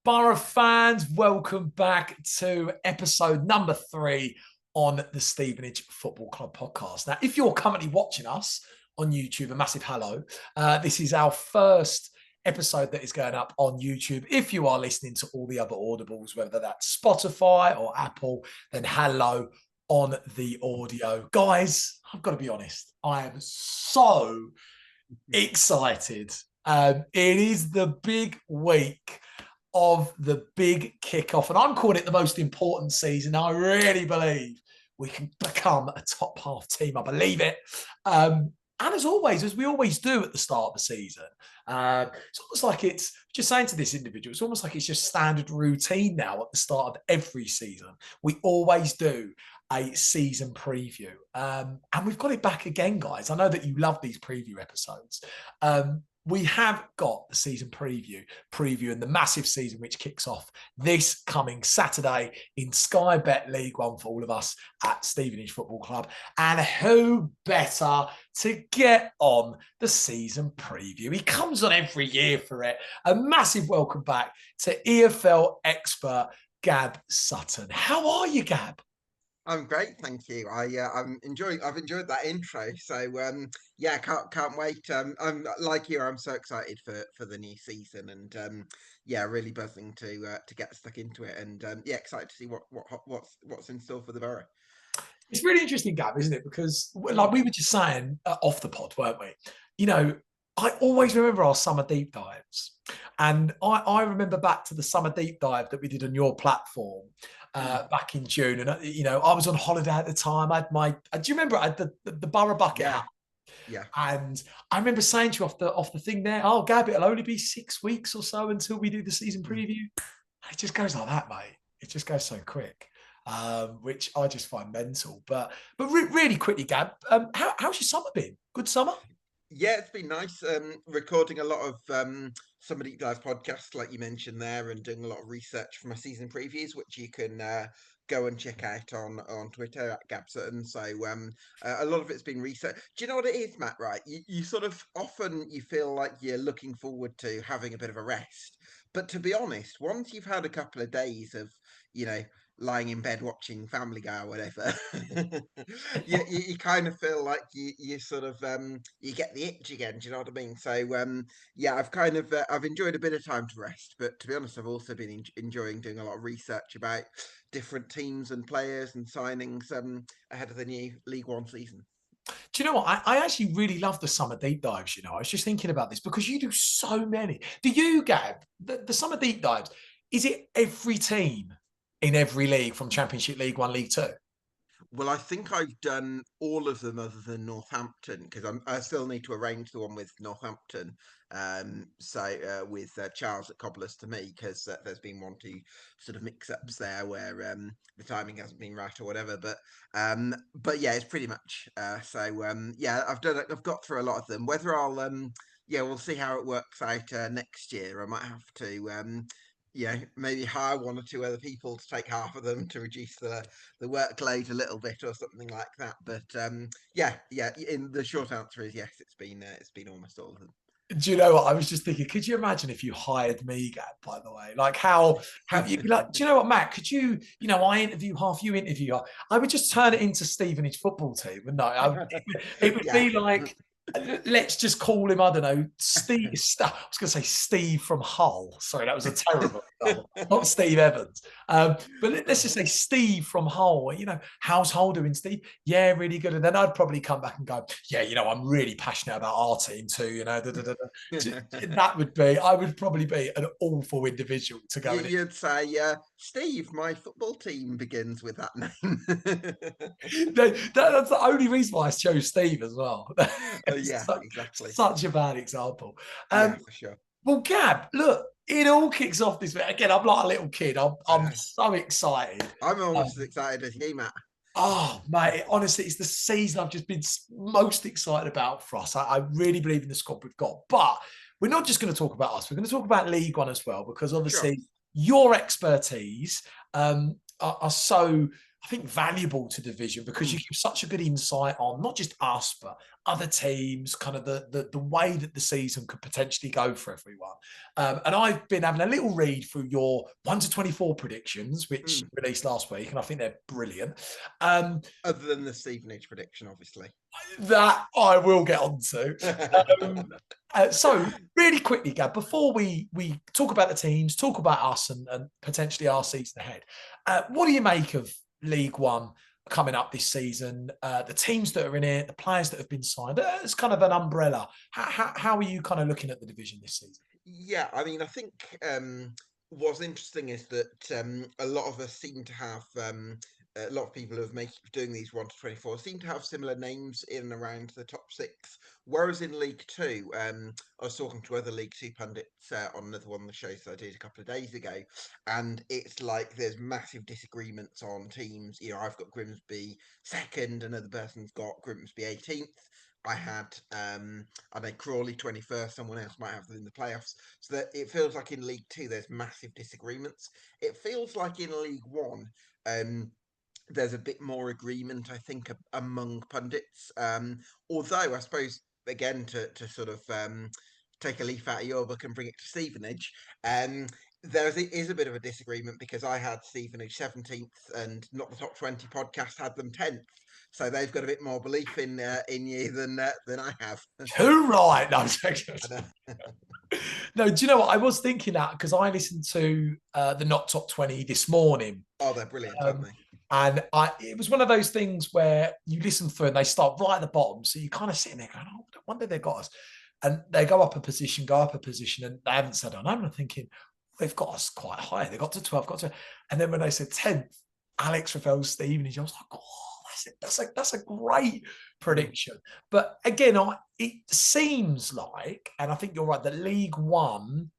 Boro fans, welcome back to episode number 3 on the Stevenage Football Club podcast. Now, if you're currently watching us on YouTube, a massive hello. This is our first episode that is going up on YouTube. If you are listening to all the other audibles, whether that's Spotify or Apple, then hello on the audio. Guys, I've got to be honest, I am so excited. It is the big week of the big kickoff, and I'm calling it the most important season. I really believe we can become a top half team. I believe it. And as always, as we always do at the start of the season, it's almost like it's just saying to this individual, it's almost like it's just standard routine now at the start of every season. We always do a season preview. And we've got it back again, guys. I know that you love these preview episodes. We have got the season preview and the massive season which kicks off this coming Saturday in Sky Bet League One for all of us at Stevenage Football Club. And who better to get on the season preview? He comes on every year for it. A massive welcome back to EFL expert Gab Sutton. How are you, Gab? I'm great, thank you. I've enjoyed that intro. So yeah, can't wait. I'm like you. I'm so excited for the new season, and yeah, really buzzing to get stuck into it, and yeah, excited to see what's in store for the Borough. It's really interesting, Gab, isn't it? Because like we were just saying off the pod, weren't we? You know, I always remember our summer deep dives. And I remember back to the summer deep dive that we did on your platform back in June. And, you know, I was on holiday at the time. I had do you remember I had the Borough bucket Yeah, hat? yeah. And I remember saying to you off the thing there, oh, Gab, it'll only be 6 weeks or so until we do the season Mm. preview. It just goes like that, mate. It just goes so quick, which I just find mental. But really quickly, Gab, how's your summer been? Good summer? Yeah, it's been nice recording a lot of some of the guys' podcasts, like you mentioned there, and doing a lot of research for my season previews, which you can go and check out on Twitter at Gab Sutton. So a lot of it's been research. Do you know what it is, Matt? Right, you sort of often you feel like you're looking forward to having a bit of a rest, but to be honest, once you've had a couple of days of you know lying in bed watching Family Guy or whatever, you kind of feel like you sort of you get the itch again. Do you know what I mean? So yeah, I've enjoyed a bit of time to rest, but to be honest, I've also been enjoying doing a lot of research about different teams and players and signings ahead of the new League One season. Do you know what? I actually really love the summer deep dives. You know, I was just thinking about this because you do so many. Do you, Gab, the summer deep dives, is it every team in every league from Championship, League One, League Two? Well, I think I've done all of them other than Northampton because I still need to arrange the one with Northampton. With Charles at Cobblers to me because there's been one two sort of mix-ups there where the timing hasn't been right or whatever. But yeah, it's pretty much. Yeah, I've got through a lot of them. Whether I'll yeah, we'll see how it works out next year. I might have to maybe hire one or two other people to take half of them to reduce the workload a little bit or something like that. But yeah. In the short answer is yes. It's been almost all of them. Do you know what? I was just thinking, could you imagine if you hired me, Gab, by the way? Like how you'd be like, do you know what, Matt? Could you, I interview half, you interview half. I would just turn it into Stevenage football team. And no, it would Yeah. be like, let's just call him, I don't know, Steve. I was going to say Steve from Hull. Sorry, that was a terrible example. Not Steve Evans. But let's just say Steve from Hull. You know, how's Hull doing, Steve? Yeah, really good. And then I'd probably come back and go, yeah, I'm really passionate about our team too. That would be, I would probably be an awful individual to go in. You'd say, Steve, my football team begins with that name. That's the only reason why I chose Steve as well. Yeah, exactly. Such a bad example. Yeah, for sure. Well, Gab, look, it all kicks off this week. Again, I'm like a little kid. I'm so excited. I'm almost as excited as you, Matt. Oh, mate, honestly, it's the season I've just been most excited about for us. I really believe in the squad we've got. But we're not just going to talk about us. We're going to talk about League One as well, because Sure. obviously your expertise are so I think, valuable to the division because you give such a good insight on not just us, but other teams, kind of the way that the season could potentially go for everyone. And I've been having a little read through your 1 to 24 predictions, which released last week, and I think they're brilliant. Other than the Stevenage prediction, obviously. That I will get onto. So really quickly, Gab, before we talk about the teams, talk about us and potentially our season ahead, what do you make of League One coming up this season? The teams that are in it, the players that have been signed, it's kind of an umbrella. How are you kind of looking at the division this season? Yeah, I mean, I think what's interesting is that a lot of us seem to have a lot of people who are doing these 1 to 24 seem to have similar names in and around the top six. Whereas in League Two, I was talking to other League Two pundits on another one of the shows that I did a couple of days ago, and it's like there's massive disagreements on teams. You know, I've got Grimsby second, another person's got Grimsby 18th. I had I know Crawley 21st, someone else might have them in the playoffs. So that it feels like in League Two there's massive disagreements. It feels like in League One, there's a bit more agreement, I think, among pundits. Although I suppose again to sort of take a leaf out of your book and bring it to Stevenage, there is a bit of a disagreement because I had Stevenage 17th and Not the Top 20 podcast had them 10th. So they've got a bit more belief in you than I have. Too right. No, no, do you know what? I was thinking that because I listened to the Not Top 20 this morning. Oh, they're brilliant, aren't they? And it was one of those things where you listen through and they start right at the bottom. So you kind of sitting there going, oh, I wonder they got us. And they go up a position, and they haven't said our name. I'm thinking, they've got us quite high. They got to 12, and then when they said 10th, Alex Ravel Stevenage, I was like, oh, that's a great prediction. But again, it seems like, and I think you're right, that League One,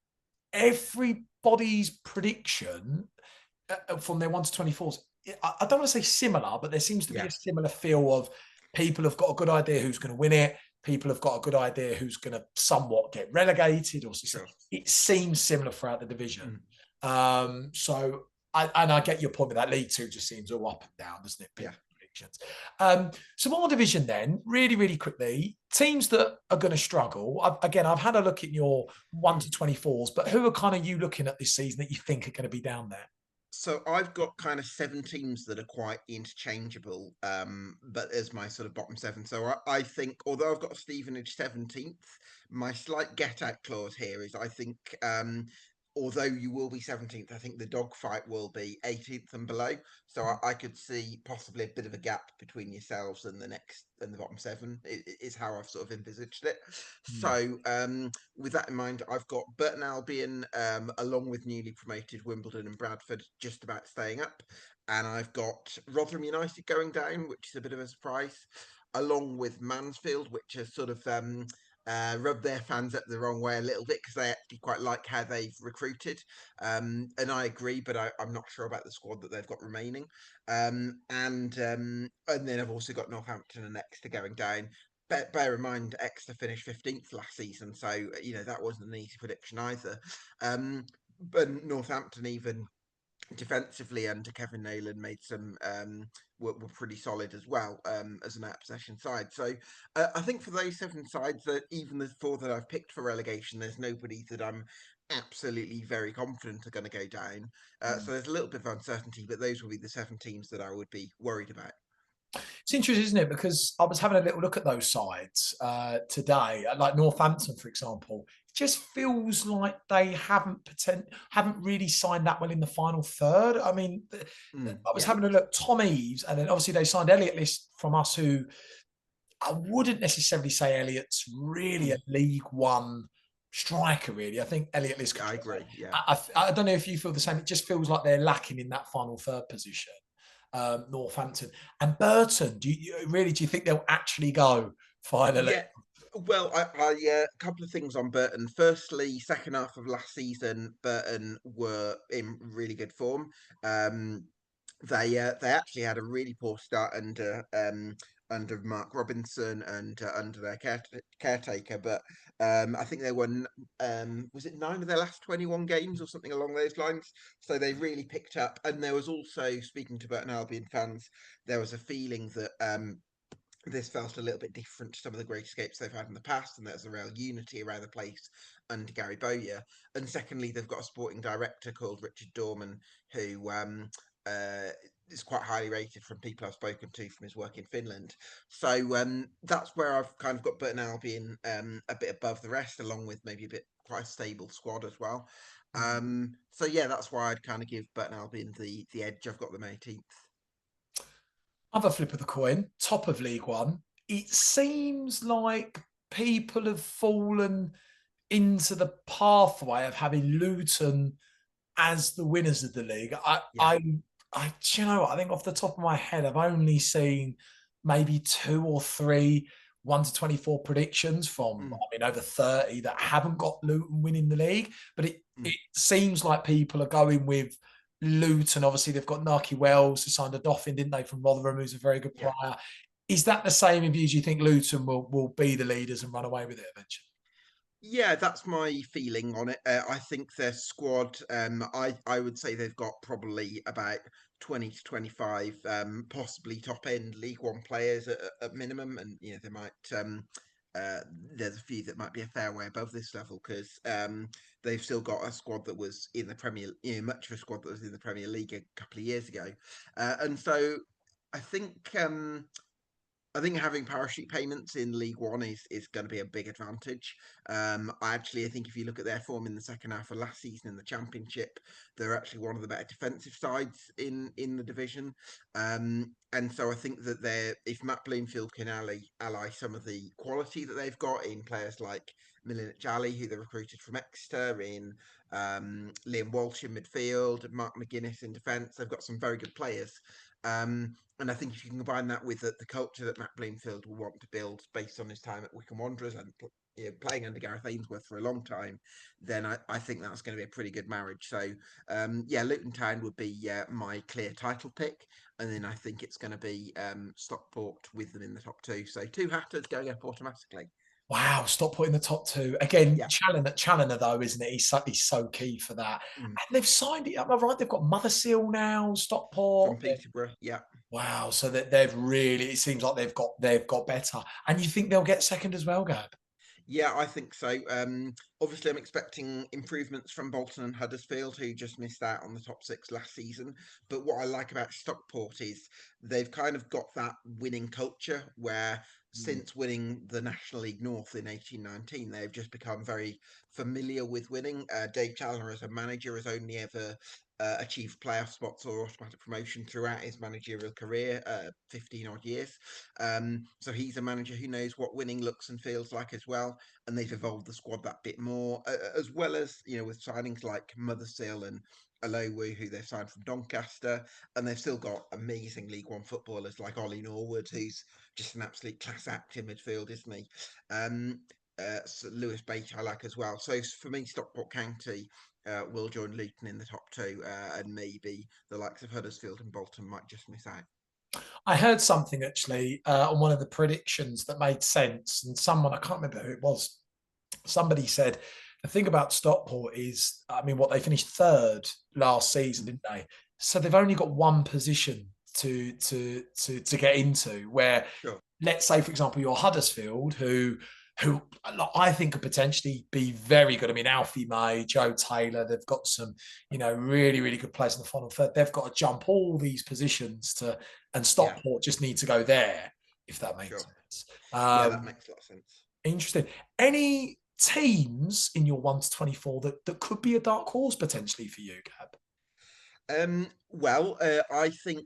everybody's prediction from their 1 to 24s, I don't want to say similar, but there seems to be a similar feel of people have got a good idea who's going to win it. People have got a good idea who's going to somewhat get relegated or something. Sure. It seems similar throughout the division. So I get your point with that. League Two just seems all up and down, doesn't it? Predictions. So our division then, really, really quickly, teams that are going to struggle. I've had a look at your 1 to 24s, but who are kind of you looking at this season that you think are going to be down there? So I've got kind of 7 teams that are quite interchangeable, but as my sort of bottom 7. So I think, although I've got Stevenage 17th, my slight get out clause here is I think, although you will be 17th, I think the dogfight will be 18th and below. So I could see possibly a bit of a gap between yourselves and the bottom 7 is how I've sort of envisaged it. So with that in mind, I've got Burton Albion, along with newly promoted Wimbledon and Bradford, just about staying up. And I've got Rotherham United going down, which is a bit of a surprise, along with Mansfield, which has sort of rubbed their fans up the wrong way a little bit because they actually quite like how they've recruited. And I agree, but I'm not sure about the squad that they've got remaining. And then I've also got Northampton and Exeter going down. Bear in mind, Exeter finished 15th last season, so that wasn't an easy prediction either. But Northampton, even defensively under Kevin Nolan, made some were pretty solid as well as an out possession side. So I think for those 7 sides, that even the 4 that I've picked for relegation, there's nobody that I'm absolutely very confident are going to go down. So there's a little bit of uncertainty, but those will be the 7 teams that I would be worried about. It's interesting, isn't it? Because I was having a little look at those sides today, like Northampton, for example. It just feels like they haven't really signed that well in the final third. I mean, I was having a look. Tom Eaves, and then obviously they signed Elliot List from us, who I wouldn't necessarily say Elliot's really a League One striker, really. I think Elliot List. I agree. Yeah. I don't know if you feel the same. It just feels like they're lacking in that final third position. Northampton and Burton. Do you think they'll actually go finally? Yeah. Well, a couple of things on Burton. Firstly, second half of last season, Burton were in really good form. They actually had a really poor start under under Mark Robinson and under their caretaker. But I think they won, was it 9 of their last 21 games or something along those lines? So they really picked up. And there was also, speaking to Burton Albion fans, there was a feeling that this felt a little bit different to some of the great escapes they've had in the past, and there's a real unity around the place under Gary Bowyer. And secondly, they've got a sporting director called Richard Dorman, who uh, is quite highly rated from people I've spoken to from his work in Finland. So that's where I've kind of got Burton Albion a bit above the rest, along with maybe a bit quite a stable squad as well. So yeah, that's why I'd kind of give Burton Albion the edge. I've got them 18th. Other flip of the coin, top of League One. It seems like people have fallen into the pathway of having Luton as the winners of the league. Yeah. Do you know what? I think off the top of my head, I've only seen maybe 2 or 3 1 to 24 predictions from, Mm, over 30 that haven't got Luton winning the league. But mm. it seems like people are going with Luton. Obviously, they've got Nike Wells, who signed a Dauphin, didn't they, from Rotherham, who's a very good Yeah. player. Is that the same in views? You think Luton will be the leaders and run away with it eventually? Yeah, that's my feeling on it. I think their squad, I would say they've got probably about 20 to 25, possibly top end League One players at minimum. And, they might, uh, there's a few that might be a fair way above this level because they've still got a squad that was in the Premier, much of a squad that was in the Premier League a couple of years ago. And so I think, I think having parachute payments in League One is going to be a big advantage. I think if you look at their form in the second half of last season in the Championship, they're actually one of the better defensive sides in the division. And so I think that if Matt Bloomfield can ally some of the quality that they've got in players like Milinet Jali, who they recruited from Exeter, in Liam Walsh in midfield, Mark McGuinness in defence, they've got some very good players. And I think if you can combine that with the culture that Matt Bloomfield will want to build based on his time at Wycombe Wanderers and playing under Gareth Ainsworth for a long time, then I think that's going to be a pretty good marriage. So, yeah, Luton Town would be my clear title pick. And then I think it's going to be Stockport with them in the top 2. So 2 Hatters going up automatically. Wow, stop putting the top 2. Again, Yeah. Challoner though, isn't it? He's so key for that. Mm. And they've signed it. Am I right? They've got Mothersill now, From Stockport. Peterborough. Yeah. Wow. So that they've really, it seems like they've got better. And you think they'll get second as well, Gab? Yeah, I think so. Obviously, I'm expecting improvements from Bolton and Huddersfield, who just missed out on the top 6 last season. But what I like about Stockport is they've kind of got that winning culture where Mm. since winning the National League North in 1819, they've just become very familiar with winning. Dave Challoner, as a manager, has only ever achieved playoff spots or automatic promotion throughout his managerial career, 15 odd years. So he's a manager who knows what winning looks and feels like as well, and they've evolved the squad that bit more, as well as with signings like Mothersill and Alowu, who they've signed from Doncaster, and they've still got amazing League One footballers like Ollie Norwood, who's just an absolute class act in midfield, isn't he? So Lewis Bate I like as well. So for me, Stockport County will join Luton in the top 2, and maybe the likes of Huddersfield and Bolton might just miss out. I heard something actually on one of the predictions that made sense. And someone, I can't remember who it was, somebody said, the thing about Stockport is, what they finished third last season, Mm. didn't they? So they've only got one position to get into. Where, Sure. let's say, for example, you're Huddersfield, who I think could potentially be very good. Alfie May, Joe Taylor, they've got some, really, really good players in the final third. They've got to jump all these positions and Yeah. Stockport just need to go there, if that makes Sure. sense. Yeah, that makes a lot of sense. Interesting. Any teams in your 1 to 24 that could be a dark horse potentially for you, Gab? I think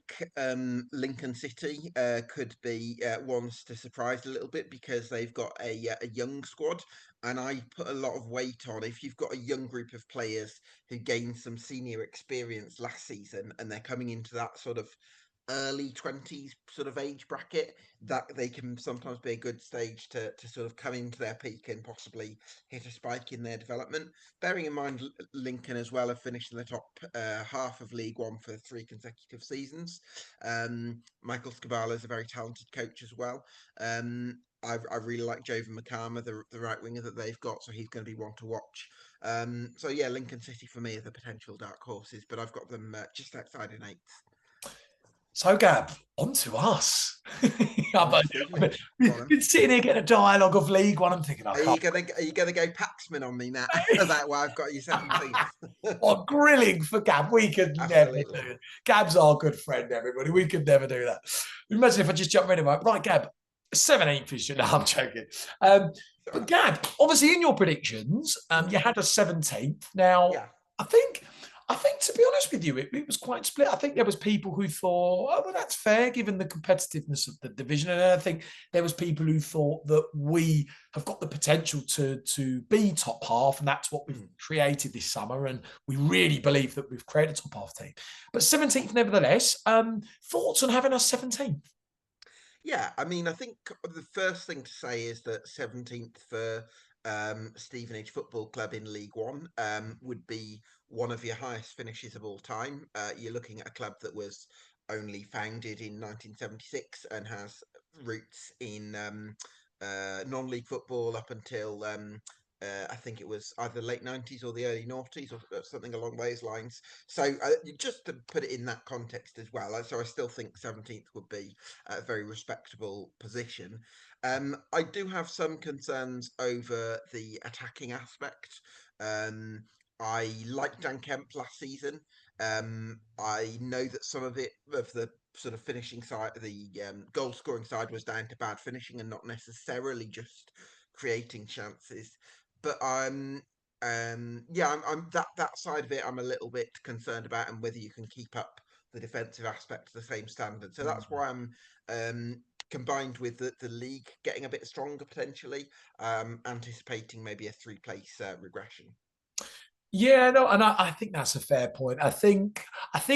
Lincoln City could be ones to surprise a little bit because they've got a young squad, and I put a lot of weight on if you've got a young group of players who gained some senior experience last season and they're coming into that sort of early 20s sort of age bracket, that they can sometimes be a good stage to sort of come into their peak and possibly hit a spike in their development. Bearing in mind Lincoln as well have finished in the top half of League One for 3 consecutive seasons. Michael Scabala is a very talented coach as well. I really like Jovan McCarmer, the right winger that they've got, so he's going to be one to watch. So yeah, Lincoln City for me are the potential dark horses, but I've got them just outside in eighth. So, Gab, on to us. On to I've Stevenage. Go on. been sitting here getting a dialogue of League One. I'm thinking, I can't. Are you gonna go Paxman on me, Matt? About why I've got you 17th. What grilling for Gab. We could never do Absolutely. it. Gab's our good friend, everybody. We could never do that. Imagine if I just jumped rid of it. Right, Gab, 17th is your. No, I'm joking. But Gab, obviously in your predictions, you had a 17th. Now, Yeah. I think to be honest with you, it was quite split. I think there was people who thought, oh, well, that's fair given the competitiveness of the division. And I think there was people who thought that we have got the potential to be top half, and that's what we've created this summer. And we really believe that we've created a top half team. But 17th, nevertheless, thoughts on having us 17th? Yeah, I mean, I think the first thing to say is that 17th for Stevenage Football Club in League One would be one of your highest finishes of all time. You're looking at a club that was only founded in 1976 and has roots in non-league football up until I think it was either late 90s or the early noughties or something along those lines. So just to put it in that context as well, so I still think 17th would be a very respectable position. I do have some concerns over the attacking aspect. I liked Dan Kemp last season. I know that some of the sort of finishing side, the goal scoring side, was down to bad finishing and not necessarily just creating chances. But I'm that side of it. I'm a little bit concerned about, and whether you can keep up the defensive aspect to the same standard. So that's why I'm combined with the league getting a bit stronger potentially, anticipating maybe a 3 place regression. Yeah, no, and I think that's a fair point. I think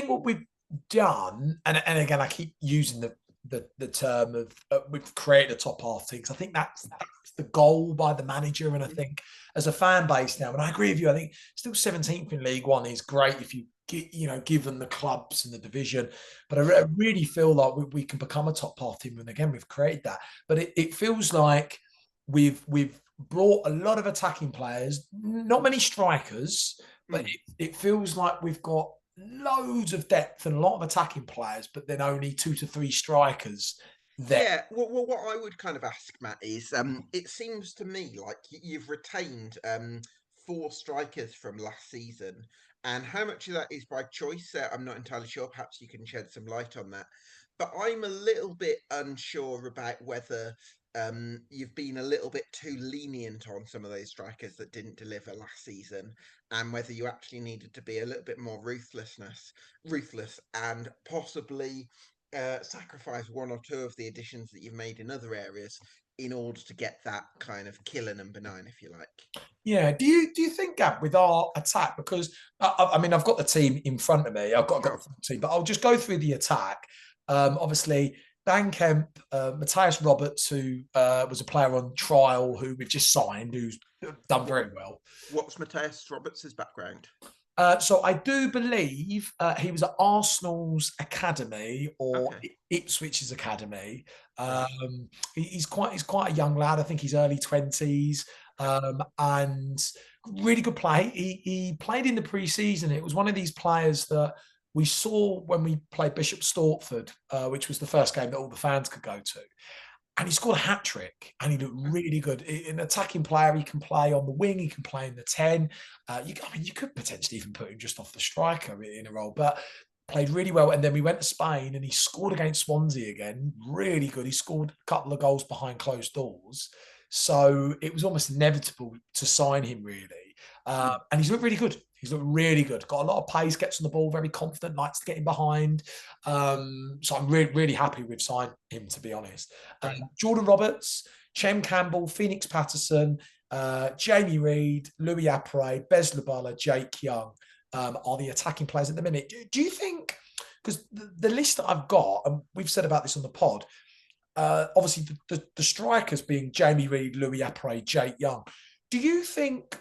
what we've done, and again, I keep using the term of we've created a top half team because I think that's the goal by the manager, and I think as a fan base now, and I agree with you, I think still 17th in League One is great if you get, given the clubs and the division, but I really feel like we can become a top half team, and again, we've created that, but it feels like we've brought a lot of attacking players, not many strikers, but it feels like we've got loads of depth and a lot of attacking players, but then only 2 to 3 strikers there. Yeah, well, what I would kind of ask, Matt, is it seems to me like you've retained 4 strikers from last season, and how much of that is by choice? I'm not entirely sure. Perhaps you can shed some light on that. But I'm a little bit unsure about whether you've been a little bit too lenient on some of those strikers that didn't deliver last season, and whether you actually needed to be a little bit more ruthless, and possibly sacrifice 1 or 2 of the additions that you've made in other areas in order to get that kind of killer number 9, if you like. Yeah. Do you think, Gab, with our attack, because I mean I've got the team in front of me, I've got the team, but I'll just go through the attack. Obviously, Dan Kemp, Matthias Roberts, who was a player on trial who we've just signed, who's done very well. What's Matthias Roberts' background? So I do believe he was at Arsenal's academy or Ipswich's academy. He's quite a young lad. I think he's early 20s, and really good play. He played in the pre-season. It was one of these players that we saw when we played Bishop Stortford, which was the first game that all the fans could go to. And he scored a hat trick, and he looked really good. An attacking player, he can play on the wing, he can play in the 10. You could potentially even put him just off the striker in a role, but played really well. And then we went to Spain, and he scored against Swansea again, really good. He scored a couple of goals behind closed doors, so it was almost inevitable to sign him, really. And he's looked really good. He's looked really good. Got a lot of pace, gets on the ball, very confident, likes to get in behind. So I'm really happy we've signed him, to be honest. Jordan Roberts, Chem Campbell, Phoenix Patterson, Jamie Reid, Louis Apre, Bez Lubala, Jake Young are the attacking players at the minute. Do you think, because the list that I've got, and we've said about this on the pod, obviously the strikers being Jamie Reid, Louis Appere, Jake Young. Do you think,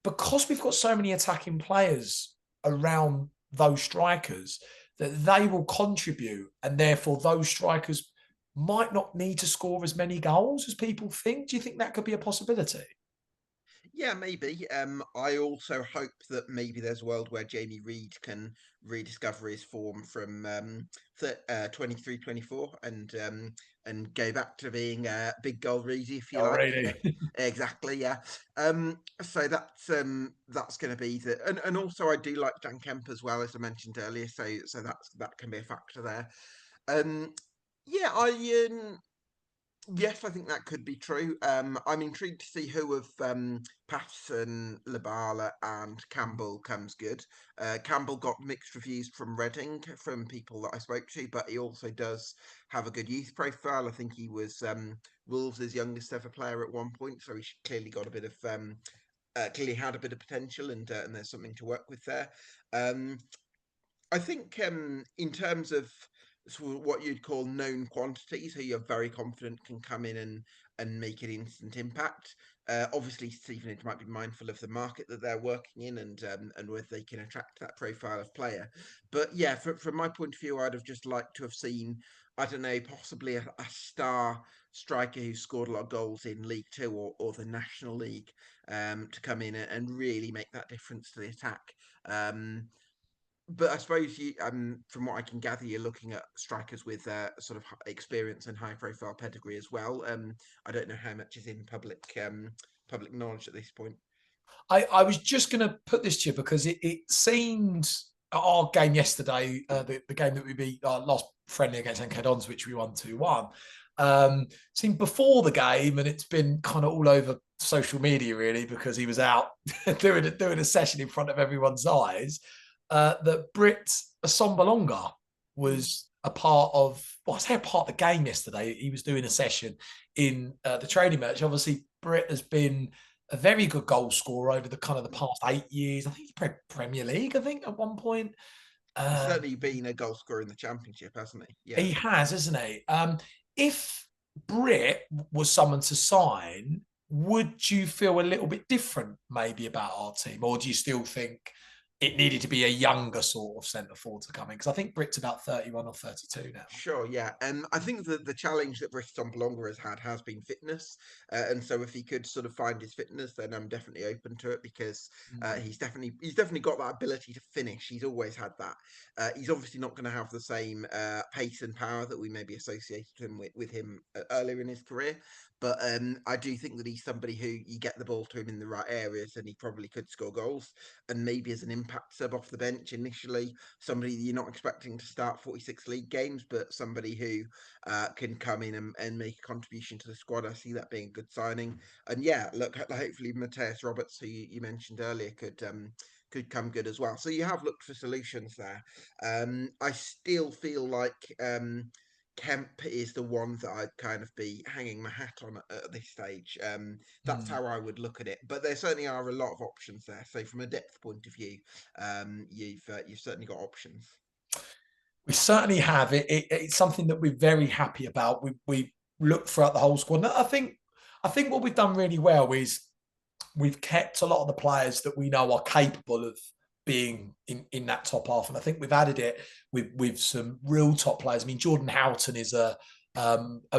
because we've got so many attacking players around those strikers, that they will contribute, and therefore those strikers might not need to score as many goals as people think? Do you think that could be a possibility? Yeah, maybe. I also hope that maybe there's a world where Jamie Reid can rediscover his form from 23-24 and go back to being big goal Reedy, if you Oh, like. really? Exactly, yeah. So that's going to be and also I do like Dan Kemp as well, as I mentioned earlier. So that can be a factor there. Um, yeah, Yes, I think that could be true. I'm intrigued to see who of Patterson, Labala, and Campbell comes good. Campbell got mixed reviews from Reading, from people that I spoke to, but he also does have a good youth profile. I think he was Wolves' youngest ever player at one point, so he's clearly got a bit of clearly had a bit of potential, and there's something to work with there. Um, I think in terms of sort of what you'd call known quantities, who you're very confident can come in and make an instant impact. Obviously, Stevenage might be mindful of the market that they're working in and whether they can attract that profile of player. But yeah, from my point of view, I'd have just liked to have seen, I don't know, possibly a star striker who scored a lot of goals in League Two or the National League to come in and really make that difference to the attack. But I suppose from what I can gather, you're looking at strikers with sort of experience and high-profile pedigree as well. I don't know how much is in public knowledge at this point. I was just going to put this to you because it seemed our game yesterday, the game that we beat our last friendly against NK which we won 2-1, seemed before the game, and it's been kind of all over social media really because he was out doing a session in front of everyone's eyes. That Britt Assombalonga was a part of, well, I say a part of the game yesterday. He was doing a session in the training match. Obviously, Britt has been a very good goal scorer over the kind of the past 8 years. I think he played Premier League, I think, at one point. He's certainly been a goal scorer in the Championship, hasn't he? Yeah. He has, hasn't he? If Britt was someone to sign, would you feel a little bit different maybe about our team? Or do you still think it needed to be a younger sort of centre forward to come in? Because I think Britt's about 31 or 32 now. Sure, yeah. I think that the challenge that British Longer has been fitness. And so if he could sort of find his fitness, then I'm definitely open to it because he's definitely got that ability to finish. He's always had that. He's obviously not going to have the same pace and power that we maybe associated him with him earlier in his career. But I do think that he's somebody who you get the ball to him in the right areas and he probably could score goals. And maybe as an impact sub off the bench initially, somebody you're not expecting to start 46 league games, but somebody who can come in and make a contribution to the squad. I see that being a good signing. And yeah, look, hopefully Mateus Roberts, who you mentioned earlier, could come good as well. So you have looked for solutions there. I still feel like Kemp is the one that I'd kind of be hanging my hat on at this stage. That's how I would look at it. But there certainly are a lot of options there. So from a depth point of view, you've certainly got options. We certainly have. It's something that we're very happy about. We looked throughout the whole squad. And I think what we've done really well is we've kept a lot of the players that we know are capable of being in that top half. And I think we've added it with some real top players. I mean, Jordan Houghton is a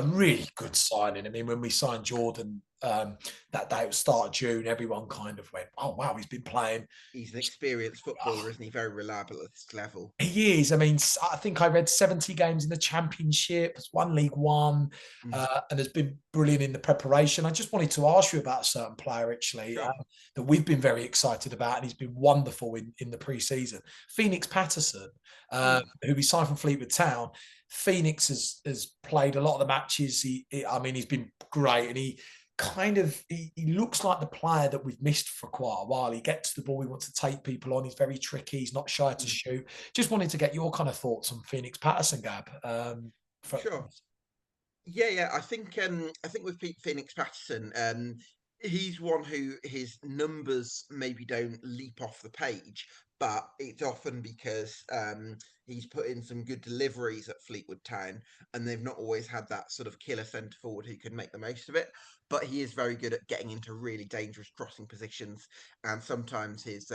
really good signing. I mean, when we signed Jordan that day at the start of June, everyone kind of went, oh, wow, he's been playing. He's an experienced footballer, isn't he? Very reliable at this level. He is. I mean, I think I read 70 games in the Championship, has won League One, and has been brilliant in the preparation. I just wanted to ask you about a certain player, actually, Sure. that we've been very excited about, and he's been wonderful in the pre-season. Phoenix Patterson, who we signed from Fleetwood Town. Phoenix has played a lot of the matches. I mean, he's been great, and he looks like the player that we've missed for quite a while. He gets the ball, he wants to take people on, he's very tricky, he's not shy to shoot. Just wanted to get your kind of thoughts on Phoenix Patterson, Gab. Sure. Yeah. I think with Phoenix Patterson, he's one who his numbers maybe don't leap off the page, but it's often because he's put in some good deliveries at Fleetwood Town, and they've not always had that sort of killer centre forward who can make the most of it. But he is very good at getting into really dangerous crossing positions, and sometimes his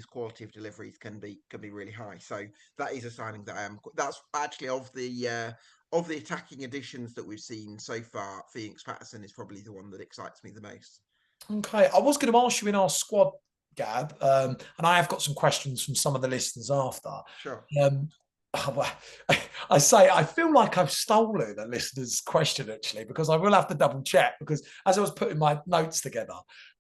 quality of deliveries can be really high. So that is a signing that I am. That's actually of the attacking additions that we've seen so far. Phoenix Patterson is probably the one that excites me the most. Okay, I was going to ask you in our squad, Gab, and I have got some questions from some of the listeners after. Sure. Um, well, I say I feel like I've stolen a listener's question actually, because I will have to double check. Because as I was putting my notes together,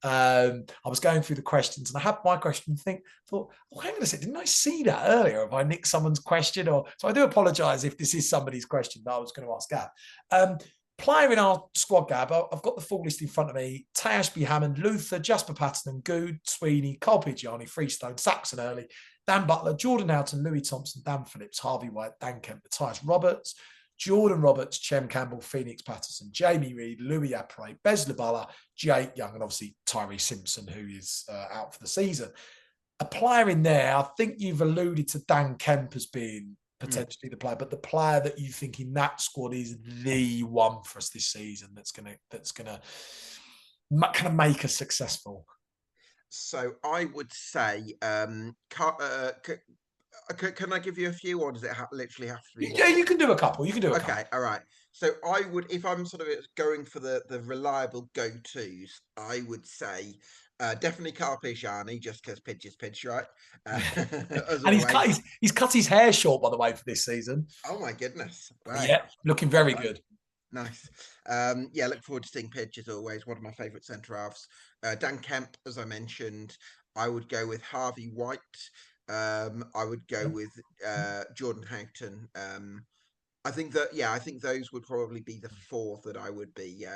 I was going through the questions and I had my question and thought, oh, hang on a second, didn't I see that earlier? Have I nicked someone's question? Or so I do apologise if this is somebody's question that I was going to ask Gab. Player in our squad, Gab, I've got the full list in front of me. Ashby Hammond, Luther, Jasper Patterson, Good, Sweeney, Cole Pidgeani, Freestone, Saxon Early, Dan Butler, Jordan Houghton, Louis Thompson, Dan Phillips, Harvey White, Dan Kemp, Matthias Roberts, Jordan Roberts, Chem Campbell, Phoenix Patterson, Jamie Reid, Louis Apre, Bez Labala, Jake Young, and obviously Tyree Simpson, who is out for the season. A player in there, I think you've alluded to Dan Kemp as being potentially the player, but the player that you think in that squad is the one for us this season that's gonna kind of make us successful. So I would say, can I give you a few, or does it literally have to be Yeah, one? you can do a couple. You can do a couple. Okay, all right. So I would, if I'm sort of going for the reliable go-tos, I would say definitely Carpigiani, just because Pidge is Pidge, right? As And always. he's cut his hair short, by the way, for this season. Oh my goodness! Wow, Yeah, looking well very done. good. Nice. Yeah, look forward to seeing Pidge as always. One of my favourite centre halves. Dan Kemp, as I mentioned, I would go with Harvey White. I would go with Jordan Houghton. I think those would probably be the four that I would be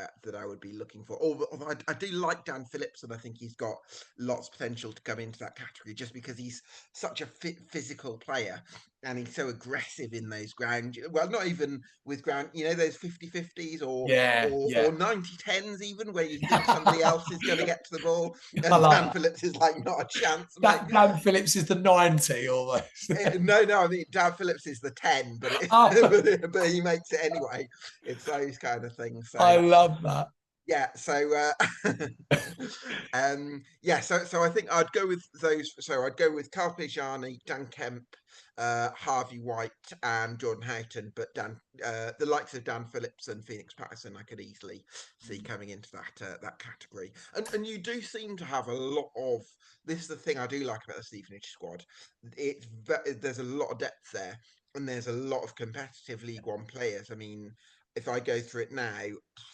looking for. Although I do like Dan Phillips, and I think he's got lots of potential to come into that category, just because he's such a physical player and he's so aggressive in those ground. Well, not even with ground, those 50-50s Yeah, or yeah. 90-10s, even where you think somebody else is going to get to the ball, I and like Dan that. Phillips is like, not a chance, mate. Dan Phillips is the 90 almost. No, I mean Dan Phillips is the 10, Oh, but he makes it anyway. It's those kind of things. I So love that. yeah, so I think I'd go with those. So I'd go with Carpigiani, Dan Kemp, Harvey White, and Jordan Houghton. But the likes of Dan Phillips and Phoenix Patterson, I could easily see coming into that category. And you do seem to have a lot of. This is the thing I do like about the Stevenage squad. There's a lot of depth there, and there's a lot of competitive League One players. I mean, if I go through it now,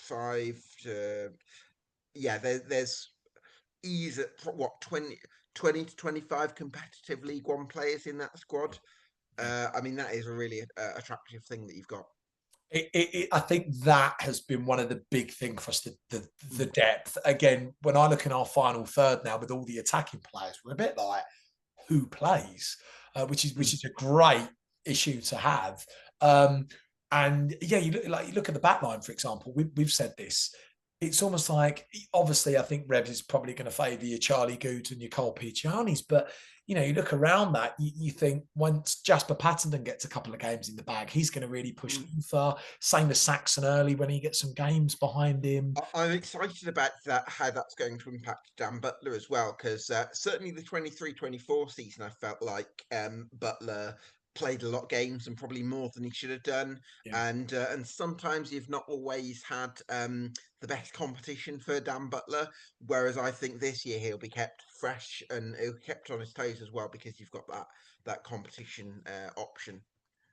five to there's ease at what 20 to 25 competitive League One players in that squad. I mean, that is a really attractive thing that you've got. I think that has been one of the big things for us, the depth. Again, when I look in our final third now with all the attacking players, we're a bit like, who plays? Which is a great issue to have. And yeah, you look at the back line, for example. We've said this. It's almost like, obviously, I think Revs is probably going to favour your Charlie Good and your Cole Picciani's, but you look around that, you think once Jasper Patterson gets a couple of games in the bag, he's going to really push Luther. Same as Saxon Early when he gets some games behind him. I'm excited about that, how that's going to impact Dan Butler as well, because certainly the 23-24 season, I felt like Butler played a lot of games and probably more than he should have done. Yeah. And sometimes you've not always had the best competition for Dan Butler, whereas I think this year he'll be kept fresh and he'll be kept on his toes as well, because you've got that competition option.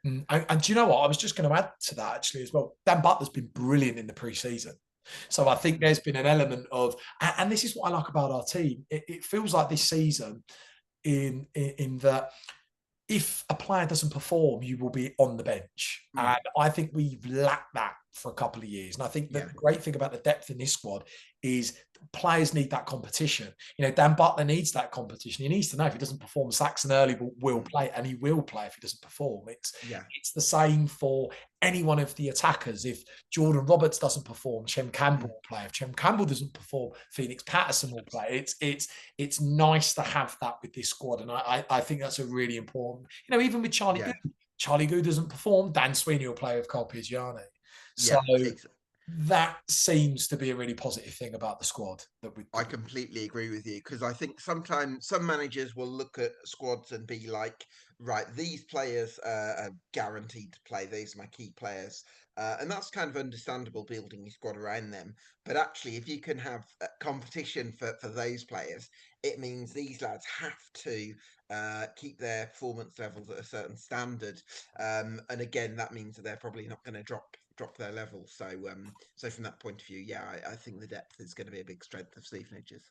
And do you know what? I was just going to add to that actually as well. Dan Butler's been brilliant in the pre-season. So I think there's been an element of, and this is what I like about our team. It feels like this season in that if a player doesn't perform, you will be on the bench. And I think we've lacked that for a couple of years. And I think that Yeah. the great thing about the depth in this squad is players need that competition. You know, Dan Butler needs that competition. He needs to know if he doesn't perform, Saxon Early will play, and he will play if he doesn't perform. It's the same for any one of the attackers. If Jordan Roberts doesn't perform, Chem Campbell will play. If Chem Campbell doesn't perform, Phoenix Patterson will play. It's nice to have that with this squad, and I think that's a really important. You know, even with Charlie Good, Charlie Good doesn't perform, Dan Sweeney will play with Cole Pigiani. So that seems to be a really positive thing about the squad. I completely agree with you, because I think sometimes some managers will look at squads and be like, right, these players are guaranteed to play. These are my key players. And that's kind of understandable, building your squad around them. But actually, if you can have competition for those players, it means these lads have to keep their performance levels at a certain standard. And again, that means that they're probably not going to drop their level. So so from that point of view, I think the depth is going to be a big strength of Stevenage's.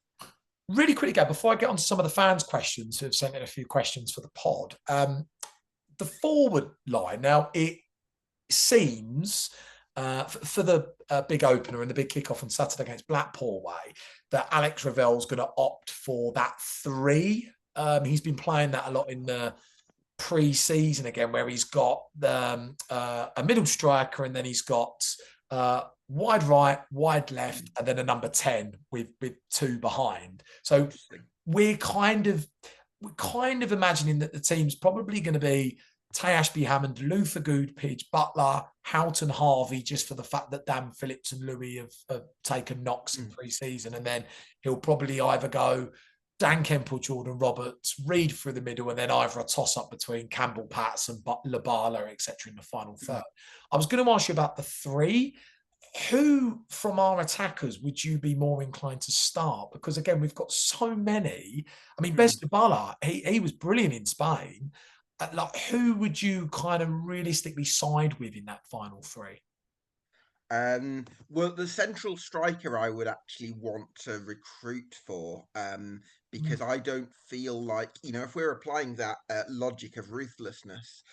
Really quickly, Gab, before I get on to some of the fans' questions who have sent in a few questions for the pod, the forward line, now it seems for the big opener and the big kickoff on Saturday against Blackpool way, that Alex Ravel's going to opt for that 3. He's been playing that a lot in the pre-season again, where he's got a middle striker, and then he's got wide right, wide left, and then a number 10 with 2 behind. So we're kind of imagining that the team's probably going to be Tay Ashby-Hammond, Luther Goodpidge, Butler, Houghton, Harvey, just for the fact that Dan Phillips and Louis have taken knocks in pre-season. And then he'll probably either go Dan Kemp or Jordan Roberts, Reed through the middle, and then either a toss-up between Campbell, Patterson, Labala, etc. in the final third. I was going to ask you about the 3. Who from our attackers would you be more inclined to start? Because again, we've got so many. I mean, Best Labala, he was brilliant in Spain. Like, who would you kind of realistically side with in that final 3? Well, the central striker I would actually want to recruit for, because I don't feel like, if we're applying that logic of ruthlessness,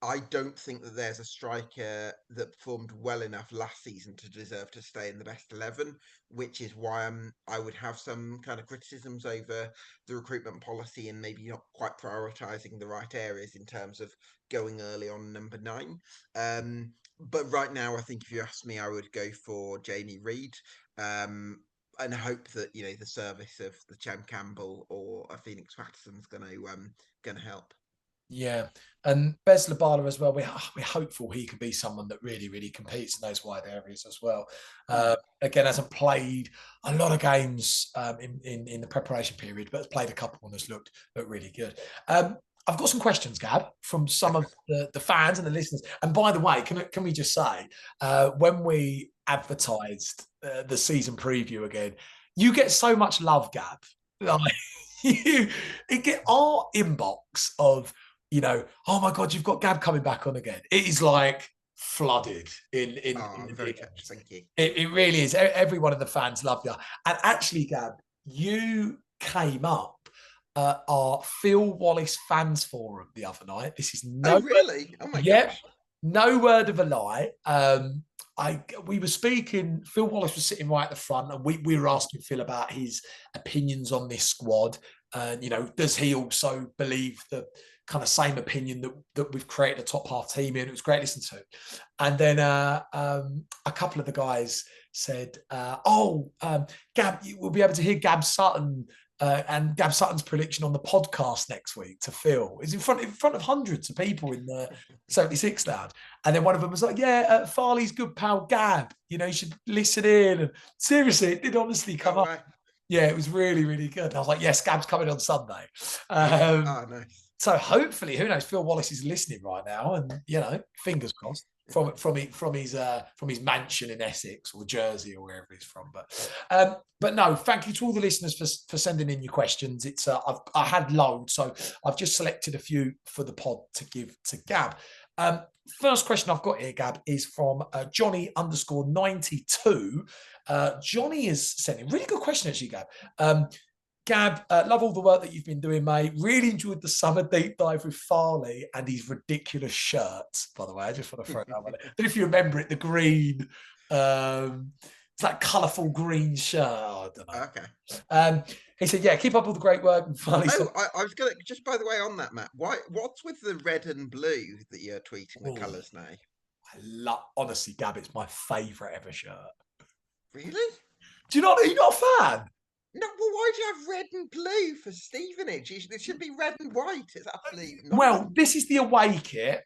I don't think that there's a striker that performed well enough last season to deserve to stay in the best 11, which is why I would have some kind of criticisms over the recruitment policy and maybe not quite prioritising the right areas in terms of going early on number 9. But right now, I think if you ask me, I would go for Jamie Reed, and hope that the service of the Chem Campbell or a Phoenix Patterson's going to help. Yeah, and Bez Labala as well. We're hopeful he could be someone that really, really competes in those wide areas as well. Again, hasn't played a lot of games in the preparation period, but has played a couple and has looked really good. I've got some questions, Gab, from some of the fans and the listeners. And by the way, can we just say, when we advertised the season preview again, you get so much love, Gab. Like, you get our inbox of, oh my God, you've got Gab coming back on again. It is like flooded in very touched. Thank you. It really is. Every one of the fans love you. And actually, Gab, you came up our Phil Wallace fans forum the other night. This is really? Oh my gosh. No word of a lie. We were speaking, Phil Wallace was sitting right at the front, and we were asking Phil about his opinions on this squad. Does he also believe the kind of same opinion that we've created a top half team in? It was great to listen to. And then a couple of the guys said, Gab, we'll be able to hear Gab Sutton and Gab Sutton's prediction on the podcast next week to Phil. It's in front of hundreds of people in the 76 lounge. And then one of them was like, Farley's good pal Gab. You should listen in. And seriously, it did honestly come up. Right. Yeah, it was really, really good. And I was like, yes, Gab's coming on Sunday. Nice. So hopefully, who knows, Phil Wallace is listening right now, and fingers crossed from his mansion in Essex or Jersey or wherever he's from. But no, thank you to all the listeners for sending in your questions. It's I had loads, so I've just selected a few for the pod to give to Gab. First question I've got here, Gab, is from Johnny_92. Johnny is sending really good question actually, Gab. Gab, love all the work that you've been doing, mate. Really enjoyed the summer deep dive with Farley and his ridiculous shirt, by the way. I just want to throw that one in. I don't know if you remember it, the green, it's that colourful green shirt. Oh, I don't know. Okay. He said, yeah, keep up all the great work. And Farley said, I was gonna just by the way on that, Matt. What's with the red and blue that you're tweeting the oh, colours now? honestly, Gab, it's my favourite ever shirt. Really? Do you not? Are you not a fan? No, well, why do you have red and blue for Stevenage? It should be red and white. It's absolute Well, nonsense. this is the away kit.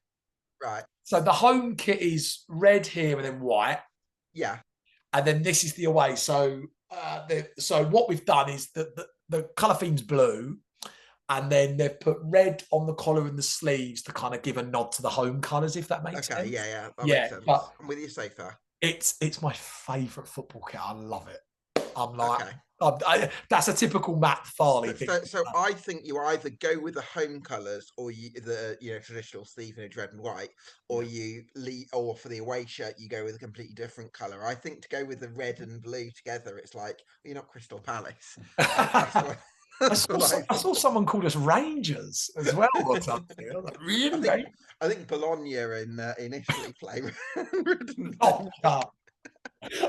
Right. So the home kit is red here and then white. Yeah. And then this is the away. So so what we've done is that the colour theme's blue. And then they've put red on the collar and the sleeves to kind of give a nod to the home colours, if that makes Okay. sense. Yeah. That Yeah, makes sense. but I'm with you so far. it's my favourite football kit. I love it. I'm like, Okay. that's a typical Matt Farley thing. So I think you either go with the home colours or the traditional Stevenage red and white, or or for the away shirt you go with a completely different colour. I think to go with the red and blue together, it's like you're not Crystal Palace. That's what. That's what I I think. saw someone called us Rangers as well or something. I was like, really? I think Bologna in Italy play red and Oh, blue.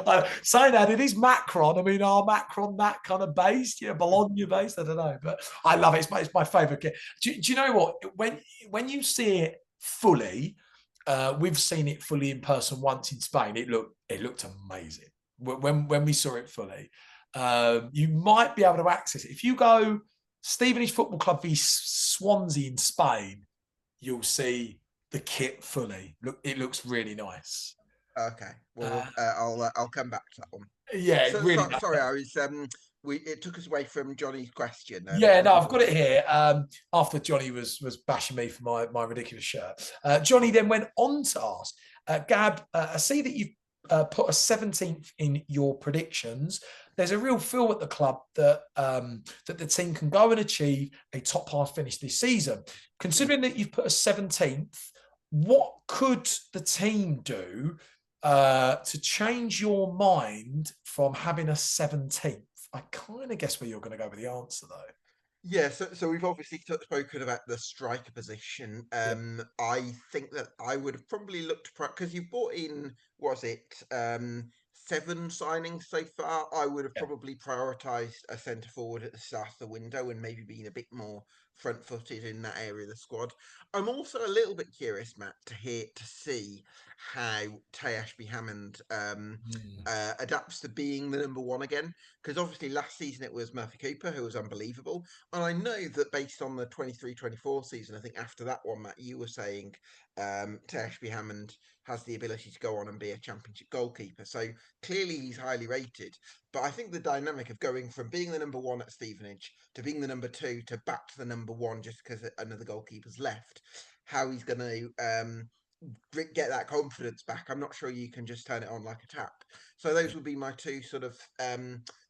no. Saying that it is Macron. I mean, are Macron that kind of based? Bologna based. I don't know, but I love it. It's my favourite kit. Do you know what? When you see it fully, we've seen it fully in person once in Spain. It looked amazing when we saw it fully. You might be able to access it if you go Stevenage Football Club v Swansea in Spain. You'll see the kit fully. Look, it looks really nice. Okay, well, I'll come back to that one. Yeah, really. Sorry, I was it took us away from Johnny's question. Yeah, no, I've got it here. After Johnny was bashing me for my ridiculous shirt, Johnny then went on to ask, Gab, I see that you've put a 17th in your predictions. There's a real feel at the club that that the team can go and achieve a top half finish this season. Considering that you've put a 17th, what could the team do to change your mind from having a 17th? I kind of guess where you're going to go with the answer, though. Yeah, so we've obviously spoken about the striker position. Yeah. I think that I would have probably looked because you brought in, was it 7 signings so far? I would have Yeah. probably prioritised a centre forward at the start of the window and maybe been a bit more front-footed in that area of the squad. I'm also a little bit curious, Matt, to see how Tay Ashby-Hammond adapts to being the number one again. Because obviously last season it was Murphy Cooper who was unbelievable. And I know that based on the 23-24 season, I think after that one, Matt, you were saying Ashby Hammond has the ability to go on and be a championship goalkeeper. So clearly he's highly rated. But I think the dynamic of going from being the number one at Stevenage to being the number two to back to the number one just because another goalkeeper's left, how he's going to get that confidence back. I'm not sure you can just turn it on like a tap. So those would be my two sort of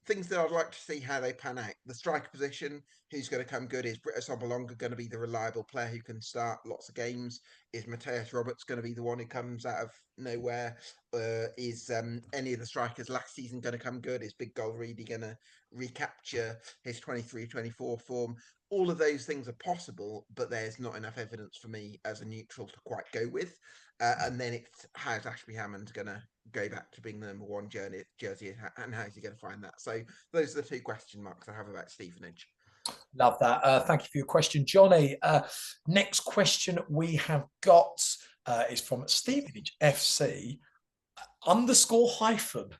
things that I'd like to see how they pan out. The striker position, who's going to come good? Is Britta Sobolonga going to be the reliable player who can start lots of games? Is Mateus Roberts going to be the one who comes out of nowhere? Is any of the strikers last season going to come good? Is Big Goal Reedy going to recapture his 23-24 form? All of those things are possible, but there's not enough evidence for me as a neutral to quite go with. And then it's how's Ashby Hammond going to go back to being the number one jersey and how's he going to find that? So those are the 2 question marks I have about Stevenage. Love that. Thank you for your question, Johnny. Next question we have got is from Stevenage FC _hyphen.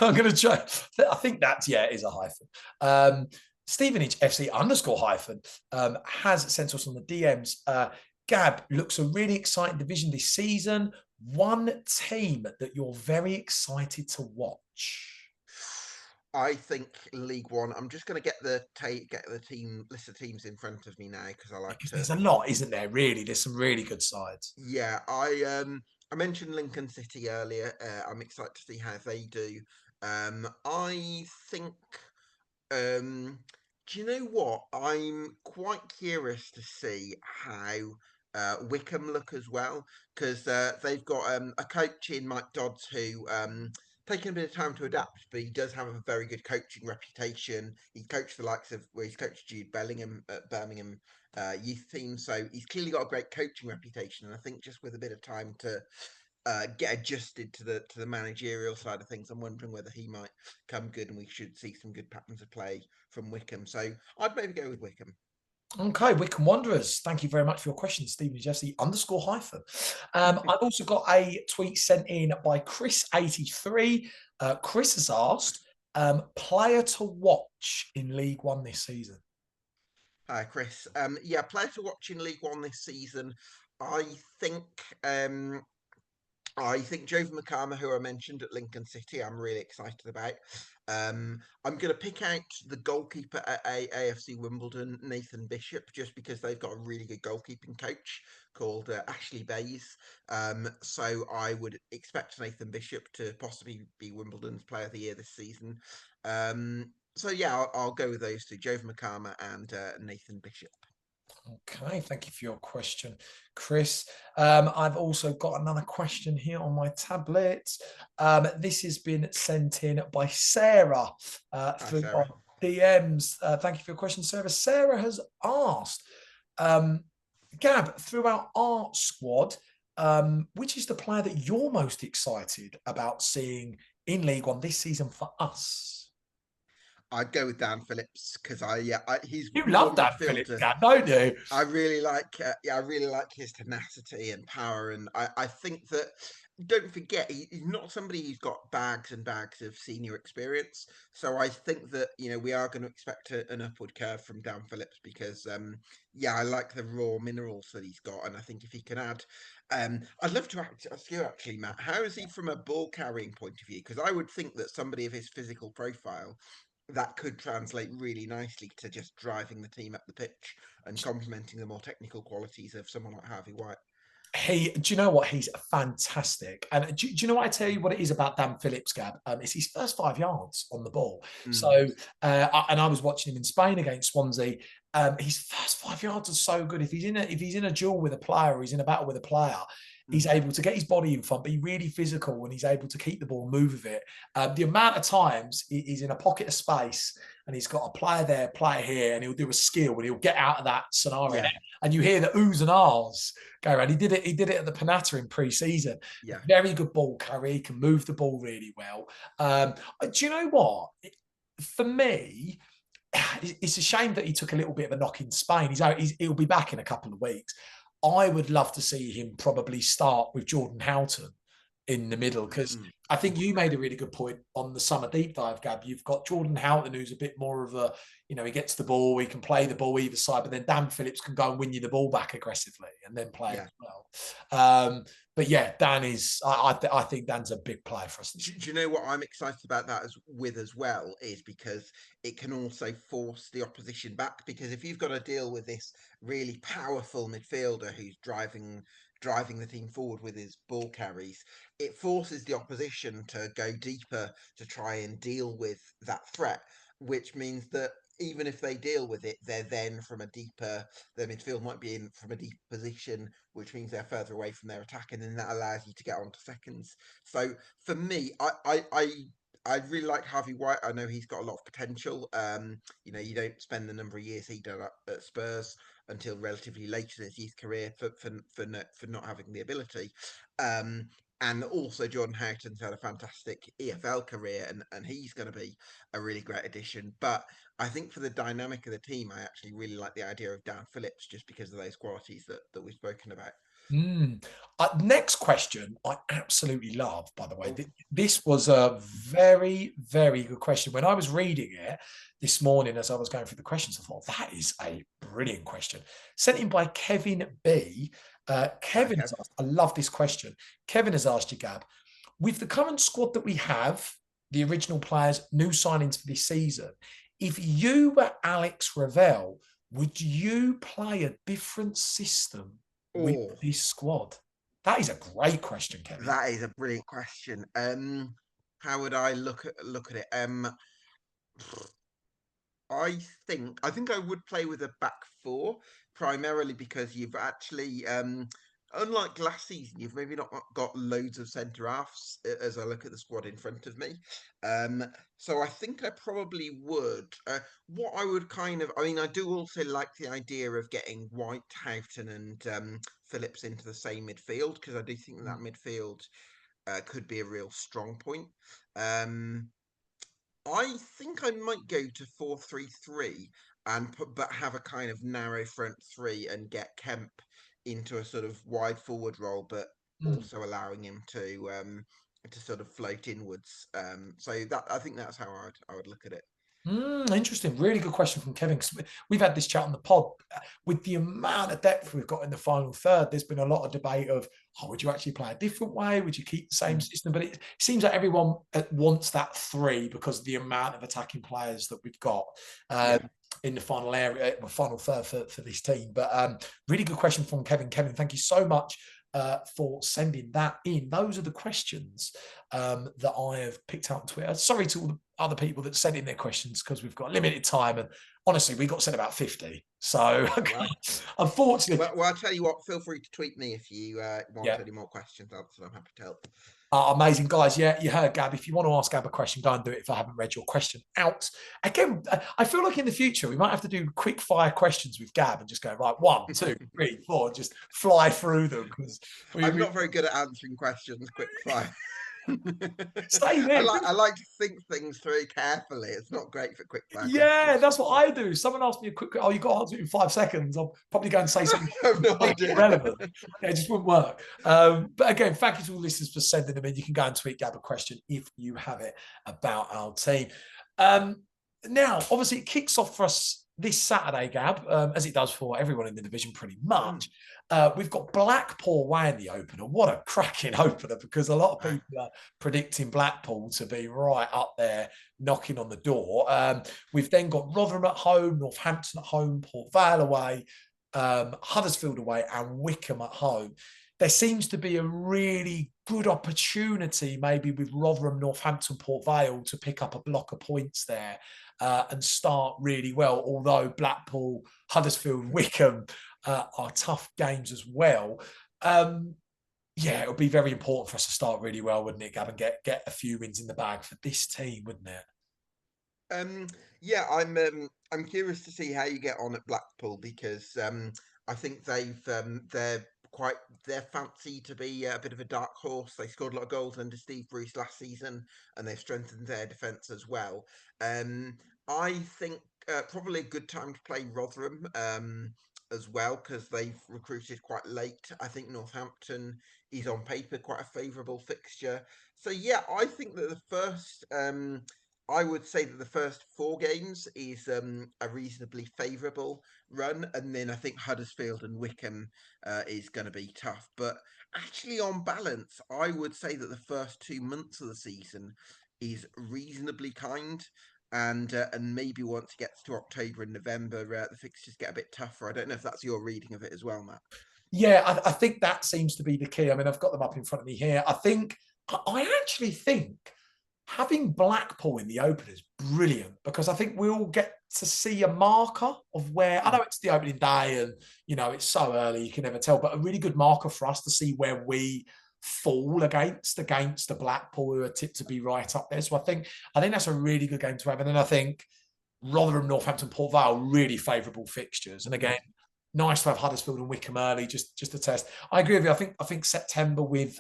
I'm going to try. I think that, it is a hyphen. Stevenage FC _hyphen has sent us on the DMs. Gab, looks a really exciting division this season. One team that you're very excited to watch. I think League One. I'm just going to get the team list of teams in front of me now because I like to. There's a lot, isn't there? Really, there's some really good sides. Yeah, I mentioned Lincoln City earlier. I'm excited to see how they do. I think. Do you know what? I'm quite curious to see how Wickham look as well because they've got a coach in Mike Dodds who taken a bit of time to adapt, but he does have a very good coaching reputation. He coached the likes of he's coached Jude Bellingham at Birmingham youth team, so he's clearly got a great coaching reputation. And I think just with a bit of time to get adjusted to the managerial side of things, I'm wondering whether he might come good, and we should see some good patterns of play from Wickham. So I'd maybe go with Wickham. Okay, Wickham Wanderers. Thank you very much for your question, Stephen Jesse _hyphen. I've also got a tweet sent in by Chris83. Chris has asked, player to watch in League One this season. Hi, Chris. Yeah, player to watch in League One this season. I think I think Jovan Makama, who I mentioned at Lincoln City, I'm really excited about. I'm going to pick out the goalkeeper at AFC Wimbledon, Nathan Bishop, just because they've got a really good goalkeeping coach called Ashley Bays. So I would expect Nathan Bishop to possibly be Wimbledon's Player of the Year this season. So yeah, I'll go with those two, Jovan Makama and Nathan Bishop. Okay, thank you for your question, Chris. I've also got another question here on my tablet. This has been sent in by Sarah through Sarah. our DMs. Thank you for your question, Sarah. Sarah has asked, Gab, throughout our squad, which is the player that you're most excited about seeing in League One this season for us? I'd go with Dan Phillips because he's You love one Dan Phillips, midfielder. Gab, don't you? I really like, I really like his tenacity and power, and I think that don't forget he's not somebody who's got bags and bags of senior experience. So I think that we are going to expect an upward curve from Dan Phillips because I like the raw minerals that he's got, and I think if he can add, I'd love to ask you actually, Matt, how is he from a ball carrying point of view? Because I would think that somebody of his physical profile that could translate really nicely to just driving the team up the pitch and complementing the more technical qualities of someone like Harvey White. Do you know what? He's fantastic. And do you know what I tell you what it is about Dan Phillips, Gab? It's his first 5 yards on the ball. So, and I was watching him in Spain against Swansea. His first 5 yards are so good. If he's in a duel with a player, or he's in a battle with a player, he's able to get his body in front, be really physical, and he's able to keep the ball, move with it. The amount of times he's in a pocket of space and he's got a player there, player here, and he'll do a skill and he'll get out of that scenario. Yeah. And you hear the oohs and ahs go around. He did it at the Panatta in pre-season. Yeah. Very good ball carry. He can move the ball really well. Do you know what? For me, it's a shame that he took a little bit of a knock in Spain. He'll be back in a couple of weeks. I would love to see him probably start with Jordan Houghton in the middle, because I think you made a really good point on the summer deep dive, Gab. You've got Jordan Houghton, who's a bit more of a, he gets the ball, he can play the ball either side, but then Dan Phillips can go and win you the ball back aggressively and then play as well. But yeah, Dan is, I think Dan's a big player for us. Do you know what I'm excited about that as well is because it can also force the opposition back, because if you've got to deal with this really powerful midfielder who's driving the team forward with his ball carries, it forces the opposition to go deeper to try and deal with that threat, which means that even if they deal with it, they're then from a deeper, their midfield might be in from a deep position, which means they're further away from their attack, and then that allows you to get onto seconds. So for me, I really like Harvey White. I know he's got a lot of potential. You don't spend the number of years he done at Spurs until relatively late in his youth career for not having the ability. And also Jordan Houghton's had a fantastic EFL career, and he's going to be a really great addition. But I think for the dynamic of the team, I actually really like the idea of Dan Phillips just because of those qualities that we've spoken about. Next question, I absolutely love, by the way. This was a very, very good question. When I was reading it this morning as I was going through the questions, I thought, that is a brilliant question. Sent in by Kevin B. Kevin has asked, I love this question. Kevin has asked you, Gab, with the current squad that we have, the original players, new signings for this season, if you were Alex Ravel, would you play a different system with this squad? That is a great question, Kevin. That is a brilliant question. How would I look at it? I think I would play with a back four, primarily because you've actually unlike last season, you've maybe not got loads of centre halves as I look at the squad in front of me. Um, so I think I probably would. What I would I mean, I do also like the idea of getting White, Houghton, and Phillips into the same midfield because I do think that midfield could be a real strong point. Um, I think I might go to 4-3-3 and but have a kind of narrow front three and get Kemp into a sort of wide forward role, but Mm. also allowing him to sort of float inwards. So that I think that's how I would look at it. Interesting. Really good question from Kevin. 'Cause we've had this chat on the pod. With the amount of depth we've got in the final third, there's been a lot of debate of, would you actually play a different way? Would you keep the same system? But it seems like everyone wants that three because of the amount of attacking players that we've got Yeah. in the final area, final third for this team. But really good question from Kevin. Kevin, thank you so much for sending that in. Those are the questions that I have picked out on Twitter. Sorry to all the other people that sent in their questions because we've got limited time, and honestly, we got sent about 50. So Well, unfortunately, well, I'll tell you what. Feel free to tweet me if you want yeah. any more questions answered. I'm happy to help. Amazing, guys. Yeah, you heard Gab. If you want to ask Gab a question, go and do it if I haven't read your question out. Again, I feel like in the future, we might have to do quick fire questions with Gab and just go, right, 1, 2, 3, 4, and just fly through them. Because I'm not very good at answering questions quick fire. same here. I like to think things through carefully. It's not great for quick fire Yeah, questions. that's what I do. Someone asked me a quick, you got to answer it in 5 seconds. I'll probably go and say something I have no idea. irrelevant. Yeah, it just wouldn't work. But again, thank you to all listeners for sending them in. You can go and tweet Gab a question if you have it about our team. Now, obviously, it kicks off for us this Saturday, Gab, as it does for everyone in the division pretty much. We've got Blackpool away in the opener. What a cracking opener, because a lot of people are predicting Blackpool to be right up there knocking on the door. We've then got Rotherham at home, Northampton at home, Port Vale away, Huddersfield away, and Wickham at home. There seems to be a really good opportunity, maybe with Rotherham, Northampton, Port Vale, to pick up a block of points there and start really well. Although Blackpool, Huddersfield, Wickham are tough games as well. Yeah, it would be very important for us to start really well, wouldn't it, Gab, and get a few wins in the bag for this team, wouldn't it? Yeah, I'm curious to see how you get on at Blackpool because I think they're fancy to be a bit of a dark horse. They scored a lot of goals under Steve Bruce last season, and they've strengthened their defence as well. I think probably a good time to play Rotherham as well because they've recruited quite late. I think Northampton is on paper quite a favourable fixture. So yeah, I think that I would say that the first 4 games is a reasonably favourable run, and then I think Huddersfield and Wickham is going to be tough. But actually, on balance, I would say that the first 2 months of the season is reasonably kind, and maybe once it gets to October and November, the fixtures get a bit tougher. I don't know if that's your reading of it as well, Matt. Yeah, I think that seems to be the key. I mean, I've got them up in front of me here. I actually think having Blackpool in the open is brilliant because I think we'll get to see a marker of where, I know it's the opening day and, it's so early, you can never tell, but a really good marker for us to see where we fall against the Blackpool who are tipped to be right up there. So I think that's a really good game to have. And then I think Rotherham, Northampton, Port Vale, really favourable fixtures. And again, nice to have Huddersfield and Wickham early, just to test. I agree with you. I think September with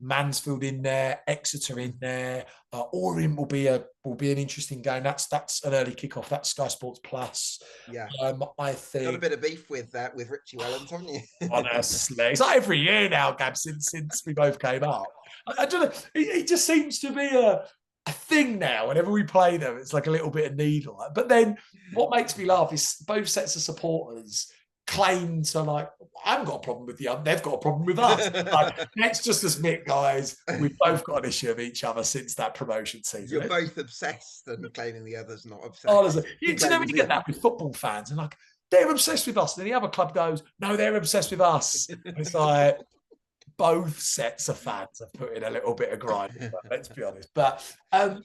Mansfield in there, Exeter in there, Orient will be an interesting game. That's an early kickoff. That's Sky Sports Plus. Yeah, I think got a bit of beef with Richie Wellens, haven't you? honestly, it's like every year now, Gab, since we both came up. I don't know. It just seems to be a thing now. Whenever we play them, it's like a little bit of needle. But then what makes me laugh is both sets of supporters claim to I haven't got a problem with the other, they've got a problem with us. Let's just admit, guys, we've both got an issue of each other since that promotion season. You're both obsessed and claiming the other's not obsessed. Honestly, do you know when you get that with football fans and they're obsessed with us, and then the other club goes, no, they're obsessed with us. It's like, both sets of fans have put in a little bit of grind, let's be honest. But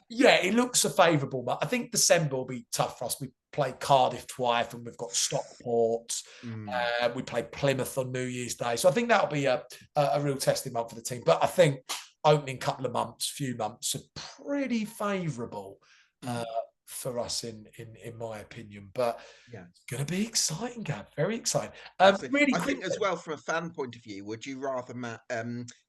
yeah, it looks a favourable. But I think December will be tough for us. We play Cardiff twice, and we've got Stockport. We play Plymouth on New Year's Day, so I think that'll be a real testing month for the team. But I think opening couple of months, few months, are pretty favourable for us, in my opinion. But yeah, it's going to be exciting, Gab. Very exciting. Really, I think as well, from a fan point of view, would you rather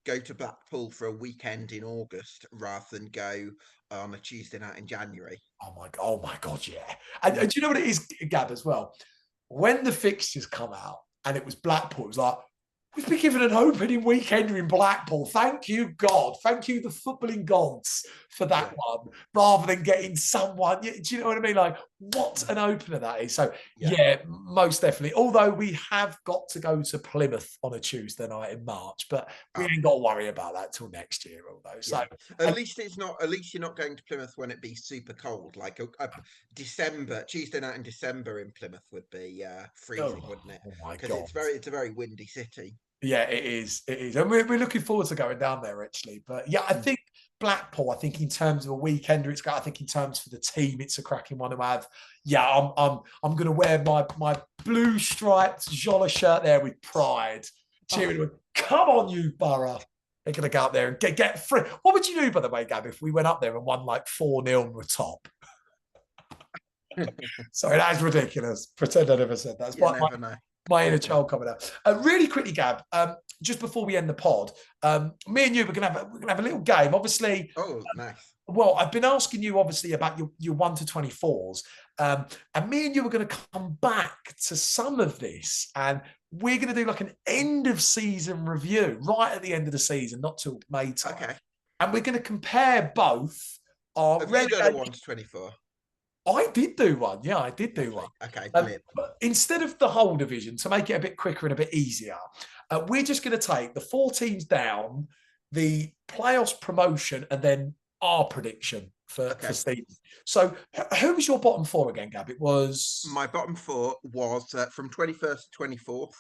go to Blackpool for a weekend in August rather than go on a Tuesday night in January? Oh my God, yeah. And do you know what it is, Gab, as well? When the fixtures come out and it was Blackpool, it was like, we've been given an opening weekender in Blackpool. Thank you, God. Thank you, the footballing gods, for that one, rather than getting someone. Do you know what I mean? Like, what an opener that is. So, yeah, most definitely. Although we have got to go to Plymouth on a Tuesday night in March, but we ain't got to worry about that till next year, although. So, at least it's not. At least you're not going to Plymouth when it be super cold. Like a December Tuesday night in December in Plymouth would be freezing, wouldn't it? Oh my because God, it's a very windy city. Yeah, it is. It is. And we're looking forward to going down there, actually. But yeah, I think Blackpool, I think in terms of a weekender, it's got, I think in terms for the team, it's a cracking one to have. Yeah, I'm going to wear my blue striped Jolla shirt there with pride, cheering them. Come on, you Boro. They're going to go up there and get free. What would you do, by the way, Gab, if we went up there and won like 4-0 and were top? Sorry, that is ridiculous. Pretend I never said that. My inner child coming out. Really quickly, Gab, just before we end the pod, me and you, we're gonna have a little game. Obviously, nice. Well, I've been asking you obviously about your 1 to 24s, and me and you are going to come back to some of this, and we're going to do like an end of season review right at the end of the season, not till May time. Okay. And we're going to compare both our. Have you done a 1 to 24? I did do one. Yeah, I did do one. Okay, brilliant. But instead of the whole division, to make it a bit quicker and a bit easier, we're just going to take the 4 teams down, the playoffs promotion, and then our prediction for Steve. So who was your bottom 4 again, Gab? It was... My bottom 4 was from 21st to 24th,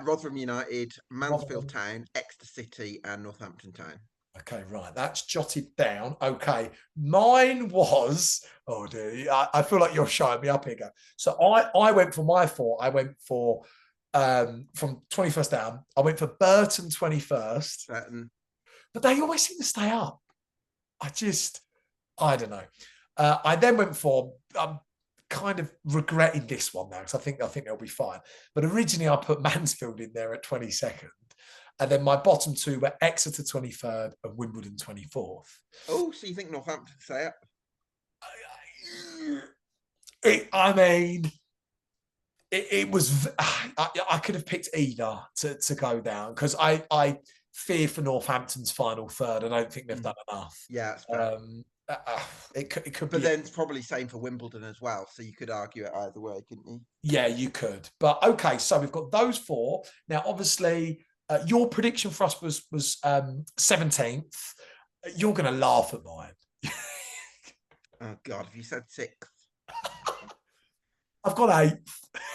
Rotherham United, Mansfield Town, Exeter City and Northampton Town. Okay, right. That's jotted down. Okay. Mine was, oh dear, I feel like you're showing me up here, Gab. So I went for my 4. I went for, from 21st down, I went for Burton 21st. Burton. But they always seem to stay up. I don't know. I then went for, I'm kind of regretting this one now because I think they'll be fine. But originally I put Mansfield in there at 22nd. And then my bottom 2 were Exeter 23rd and Wimbledon 24th. Oh, so you think Northampton stay up? It was... I could have picked either to go down because I fear for Northampton's final third. I don't think they've done enough. Yeah, it's fair. It could be. But then it's probably same for Wimbledon as well. So you could argue it either way, couldn't you? Yeah, you could. But okay, so we've got those 4. Now, obviously, your prediction for us was 17th. You're going to laugh at mine. Oh, God. Have you said 6th? I've got 8th.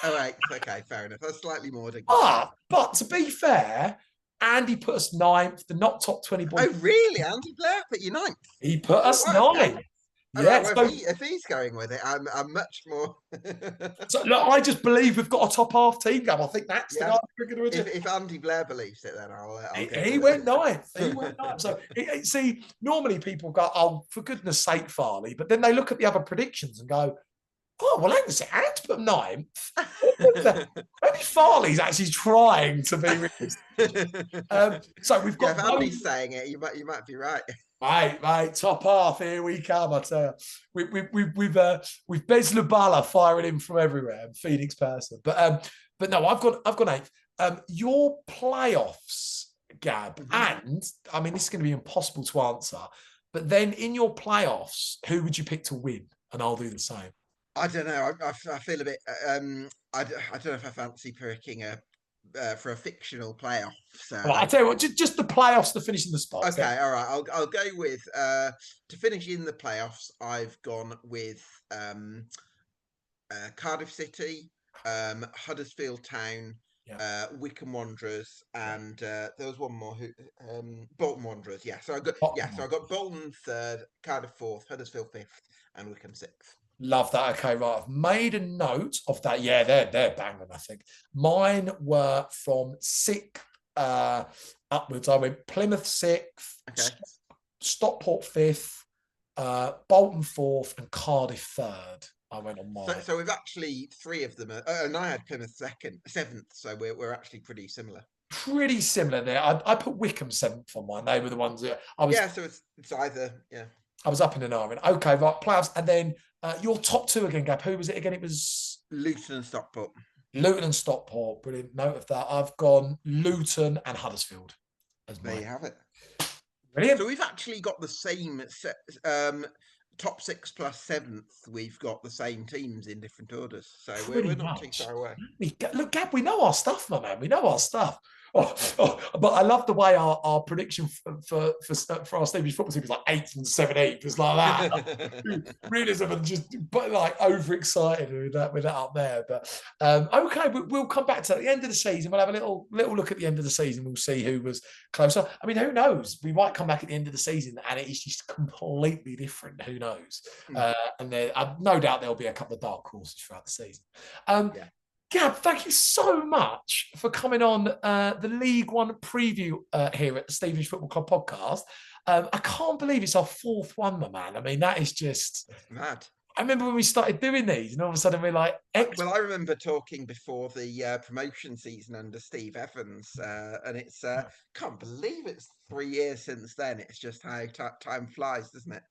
Oh, 8th. Okay, fair enough. That's slightly more. But to be fair, Andy put us 9th, the not top 20 boys. Oh, really? Andy Blair put you 9th? He put us 9th. Yeah, well, if he's going with it, I'm much more. So look, I just believe we've got a top half team, Gab. I think that's the guy we're going to do. If Andy Blair believes it, then I'll he went 9th. He went 9th. So see, normally people go, "Oh, for goodness sake, Farley," but then they look at the other predictions and go, "Oh, well, hang on a second, I had to put 9th." Maybe Farley's actually trying to be realistic. So we've got. If Andy's saying it, you might be right. Mate, top half, here we come. I tell you, we've Bez Lubala firing in from everywhere, Phoenix person. But no, I've got 8th. Your playoffs, Gab, and I mean this is going to be impossible to answer. But then in your playoffs, who would you pick to win? And I'll do the same. I don't know. I feel a bit. I don't know if I fancy picking for a fictional playoff. So well, I tell you what, just the playoffs to finish in the spot. Okay, all right. I'll go with to finish in the playoffs. I've gone with Cardiff City, Huddersfield Town, Wycombe Wanderers, Yeah. and there was one more who Bolton Wanderers. Yeah, so I got Bolton third, Cardiff fourth, Huddersfield fifth, and Wycombe sixth. Love that. Okay, right. I've made a note of that. Yeah, they're banging, I think. Mine were from sixth upwards. I went Plymouth sixth, Okay. Stockport fifth, Bolton fourth, and Cardiff third. I went on mine. So we've actually three of them, and I had Plymouth seventh. So we're actually pretty similar. Pretty similar there. I put Wycombe seventh on mine. They were the ones that I was. Yeah, so it's either I was up in an iron. Okay, right, playoffs, and then your top two again, Gab. Who was it again? It was Luton and Stockport. Luton and Stockport. Brilliant. Note of that. I've gone Luton and Huddersfield as There mine. you have it. Brilliant. So we've actually got the same top six plus seventh. We've got the same teams in different orders, so we're not too far away. Look, Gab, we know our stuff, my man. We know our stuff. But I love the way our prediction for our Stevens football team was like 8th and 17th. It's like that. Realism and just like overexcited with that up there. But okay, we'll come back to that. At the end of the season. We'll have a little look at the end of the season. We'll see who was closer. I mean, who knows? We might come back at the end of the season and it is just completely different. Who knows? And I've no doubt there'll be a couple of dark horses throughout the season. Gab, thank you so much for coming on the League One preview here at the Stevenage Football Club podcast. I can't believe it's our fourth one, my man. I mean, that is just mad. I remember when we started doing these, and all of a sudden we're like, well, I remember talking before the promotion season under Steve Evans, and it's can't believe it's 3 years since then. It's just how time flies, doesn't it?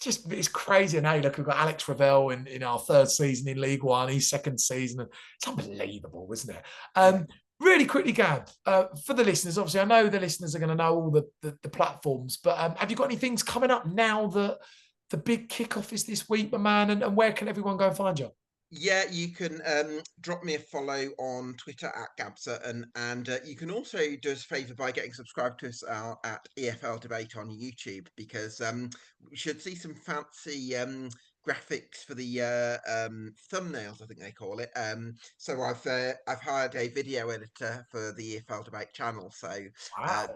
It's crazy. And hey, look, we've got Alex Ravel in our third season in League One, his second season. And it's unbelievable, isn't it? Really quickly, Gab, for the listeners, obviously, I know the listeners are going to know all the platforms, but have you got any things coming up now that the big kickoff is this week, my man? And where can everyone go and find you? Yeah, you can drop me a follow on Twitter at Gab Sutton, and you can also do us a favour by getting subscribed to us at EFL Debate on YouTube, because we should see some fancy graphics for the thumbnails, I think they call it. So I've hired a video editor for the EFL Debate channel, so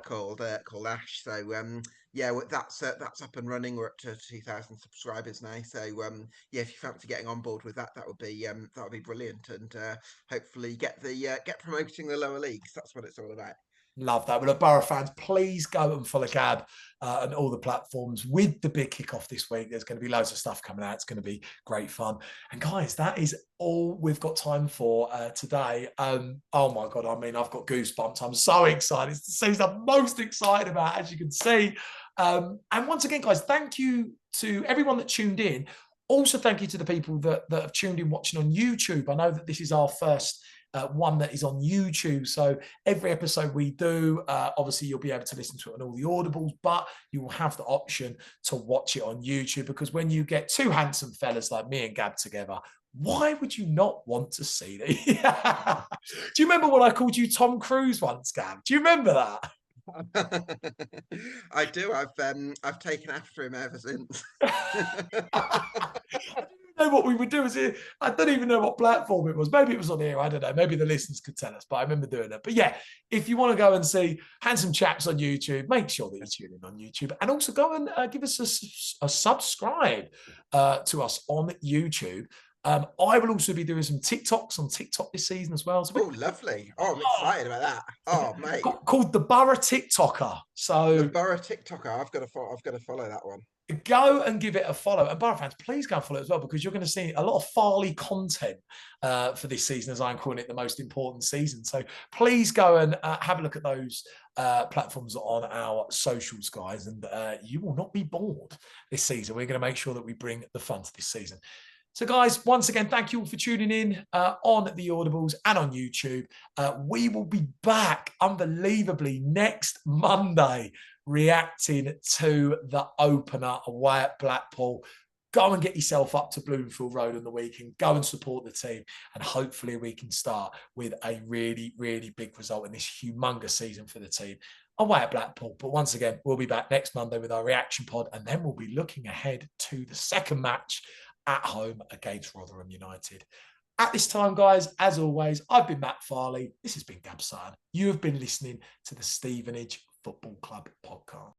called Ash. So yeah, that's up and running. We're up to 2,000 subscribers now. So yeah, if you fancy getting on board with that, that would be brilliant, and hopefully get promoting the lower leagues. That's what it's all about. Love that. Well, Boro fans, please go and follow Gab and all the platforms with the big kickoff this week. There's going to be loads of stuff coming out. It's going to be great fun. And guys, that is all we've got time for today. Oh my God. I mean, I've got goosebumps. I'm so excited. It's the season I'm most excited about, as you can see. And once again, guys, thank you to everyone that tuned in. Also, thank you to the people that have tuned in watching on YouTube. I know that this is our first one that is on YouTube. So every episode we do, obviously you'll be able to listen to it on all the audibles, but you will have the option to watch it on YouTube, because when you get two handsome fellas like me and Gab together, why would you not want to see that? Do you remember when I called you Tom Cruise once, Gab? Do you remember that? I do. I've taken after him ever since. I don't know what we would do. I don't even know what platform it was. Maybe it was on here. I don't know. Maybe the listeners could tell us, but I remember doing it. But yeah, if you want to go and see handsome chaps on YouTube, make sure that you tune in on YouTube, and also go and give us a subscribe to us on YouTube. I will also be doing some TikToks on TikTok this season as well. Oh, lovely. Oh, I'm excited about that. Oh, mate. Called the Boro TikToker. So the Boro TikToker. I've got to follow that one. Go and give it a follow. And Boro fans, please go and follow it as well, because you're going to see a lot of Farley content for this season, as I'm calling it, the most important season. So please go and have a look at those platforms on our socials, guys, and you will not be bored this season. We're going to make sure that we bring the fun to this season. So, guys, once again, thank you all for tuning in on the Audibles and on YouTube. We will be back, unbelievably, next Monday, reacting to the opener away at Blackpool. Go and get yourself up to Bloomfield Road on the weekend. Go and support the team. And hopefully we can start with a really, really big result in this humongous season for the team away at Blackpool. But once again, we'll be back next Monday with our reaction pod. And then we'll be looking ahead to the second match at home against Rotherham United. At this time, guys, as always, I've been Matt Farley. This has been Gab Sutton. You have been listening to the Stevenage Football Club podcast.